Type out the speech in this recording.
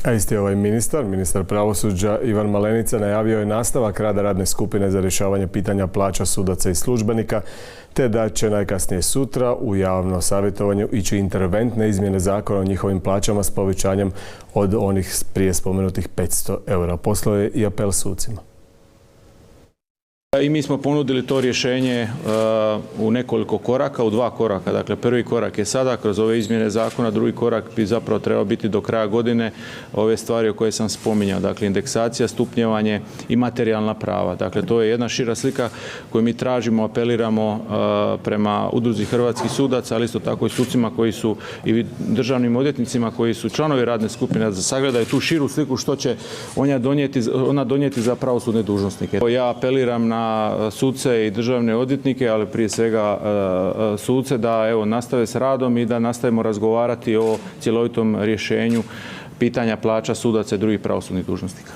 A isti ovaj ministar pravosuđa Ivan Malenica najavio je nastavak rada radne skupine za rješavanje pitanja plaća sudaca i službenika, te da će najkasnije sutra u javno savjetovanju ići interventne izmjene zakona o njihovim plaćama s povećanjem od onih prije spomenutih 500 eura. Poslao je i apel sucima. I mi smo ponudili to rješenje u nekoliko koraka, u 2 koraka. Dakle, prvi korak je sada kroz ove izmjene zakona, drugi korak bi zapravo trebao biti do kraja godine ove stvari o koje sam spominjao. Dakle, indeksacija, stupnjevanje i materijalna prava. Dakle, to je jedna šira slika koju mi tražimo, apeliramo prema Udruzi hrvatskih sudaca, ali isto tako i sucima koji su i državnim odvjetnicima koji su članovi radne skupine da sagledaju tu širu sliku što će ona donijeti za pravosudne dužnosnike. Ja apeliram na suce i državne odvjetnike, ali prije svega suce da nastave s radom i da nastavimo razgovarati o cjelovitom rješenju pitanja plaća sudaca i drugih pravosudnih dužnosnika.